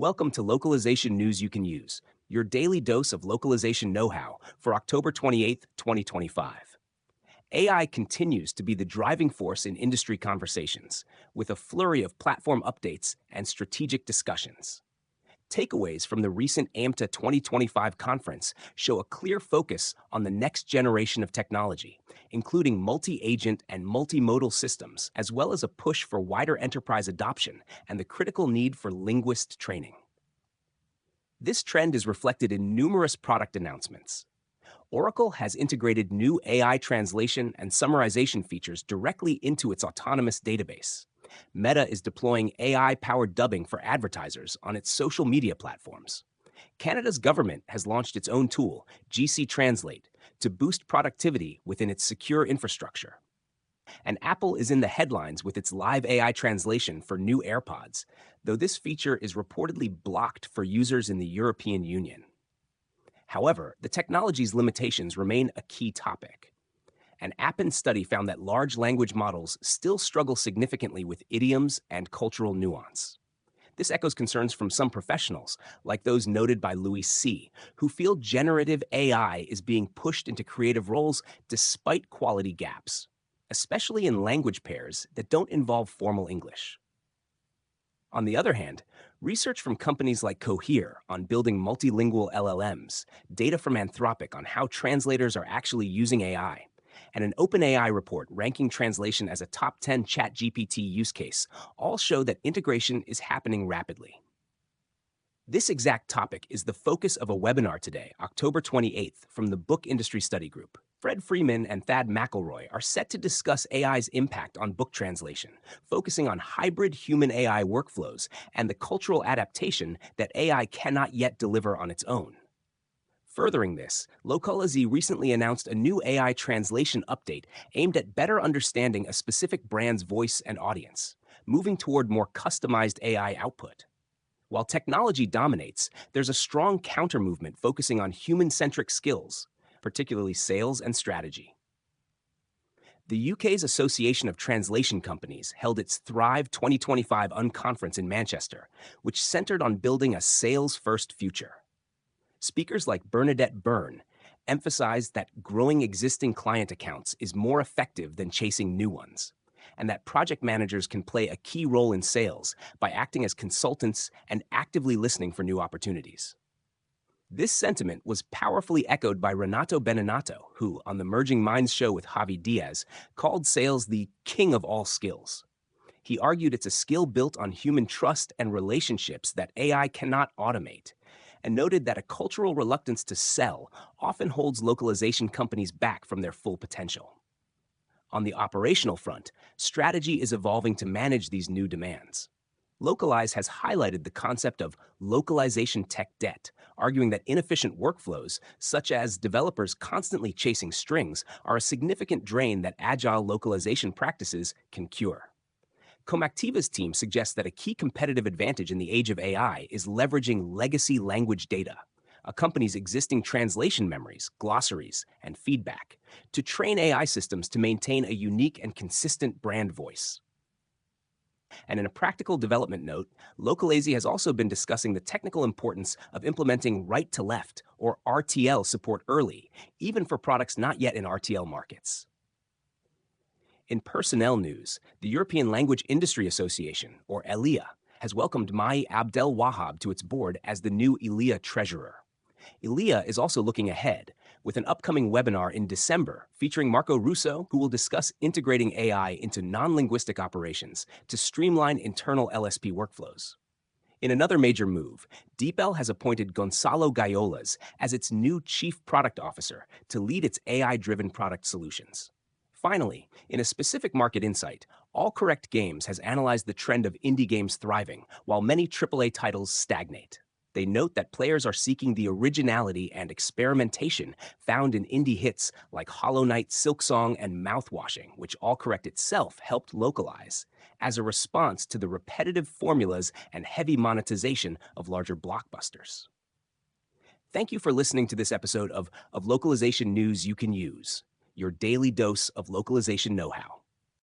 Welcome to Localization News You Can Use, your daily dose of localization know-how for October 28th, 2025. AI continues to be the driving force in industry conversations, with a flurry of platform updates and strategic discussions. Takeaways from the recent AMTA 2025 conference show a clear focus on the next generation of technology, including multi-agent and multimodal systems, as well as a push for wider enterprise adoption and the critical need for linguist training. This trend is reflected in numerous product announcements. Oracle has integrated new AI translation and summarization features directly into its autonomous database. Meta is deploying AI-powered dubbing for advertisers on its social media platforms. Canada's government has launched its own tool, GC Translate, to boost productivity within its secure infrastructure. And Apple is in the headlines with its live AI translation for new AirPods, though this feature is reportedly blocked for users in the European Union. However, the technology's limitations remain a key topic. An Appen study found that large language models still struggle significantly with idioms and cultural nuance. This echoes concerns from some professionals, like those noted by Louis C., who feel generative AI is being pushed into creative roles despite quality gaps, especially in language pairs that don't involve formal English. On the other hand, research from companies like Cohere on building multilingual LLMs, data from Anthropic on how translators are actually using AI, and an OpenAI report ranking translation as a top 10 ChatGPT use case all show that integration is happening rapidly. This exact topic is the focus of a webinar today, October 28th, from the Book Industry Study Group. Fred Freeman and Thad McIlroy are set to discuss AI's impact on book translation, focusing on hybrid human-AI workflows and the cultural adaptation that AI cannot yet deliver on its own. Furthering this, Localazy recently announced a new AI translation update aimed at better understanding a specific brand's voice and audience, moving toward more customized AI output. While technology dominates, there's a strong counter-movement focusing on human-centric skills, particularly sales and strategy. The UK's Association of Translation Companies held its Thrive 2025 Unconference in Manchester, which centered on building a sales-first future. Speakers like Bernadette Byrne emphasized that growing existing client accounts is more effective than chasing new ones, and that project managers can play a key role in sales by acting as consultants and actively listening for new opportunities. This sentiment was powerfully echoed by Renato Beninatto, who, on the Merging Minds show with Javi Diaz, called sales the king of all skills. He argued it's a skill built on human trust and relationships that AI cannot automate, and noted that a cultural reluctance to sell often holds localization companies back from their full potential. On the operational front, strategy is evolving to manage these new demands. Localize has highlighted the concept of localization tech debt, arguing that inefficient workflows, such as developers constantly chasing strings, are a significant drain that agile localization practices can cure. Comactiva's team suggests that a key competitive advantage in the age of AI is leveraging legacy language data, a company's existing translation memories, glossaries, and feedback, to train AI systems to maintain a unique and consistent brand voice. And in a practical development note, Localazy has also been discussing the technical importance of implementing right-to-left, or RTL, support early, even for products not yet in RTL markets. In personnel news, the European Language Industry Association, or Elia, has welcomed Maii Abdel-Wahab to its board as the new Elia treasurer. Elia is also looking ahead, with an upcoming webinar in December featuring Marco Russo, who will discuss integrating AI into non-linguistic operations to streamline internal LSP workflows. In another major move, DeepL has appointed Gonçalo Gaiolas as its new Chief Product Officer to lead its AI-driven product solutions. Finally, in a specific market insight, Allcorrect Games has analyzed the trend of indie games thriving, while many AAA titles stagnate. They note that players are seeking the originality and experimentation found in indie hits like Hollow Knight, Silksong, and Mouthwashing, which Allcorrect itself helped localize, as a response to the repetitive formulas and heavy monetization of larger blockbusters. Thank you for listening to this episode of Localization News You Can Use, your daily dose of localization know-how.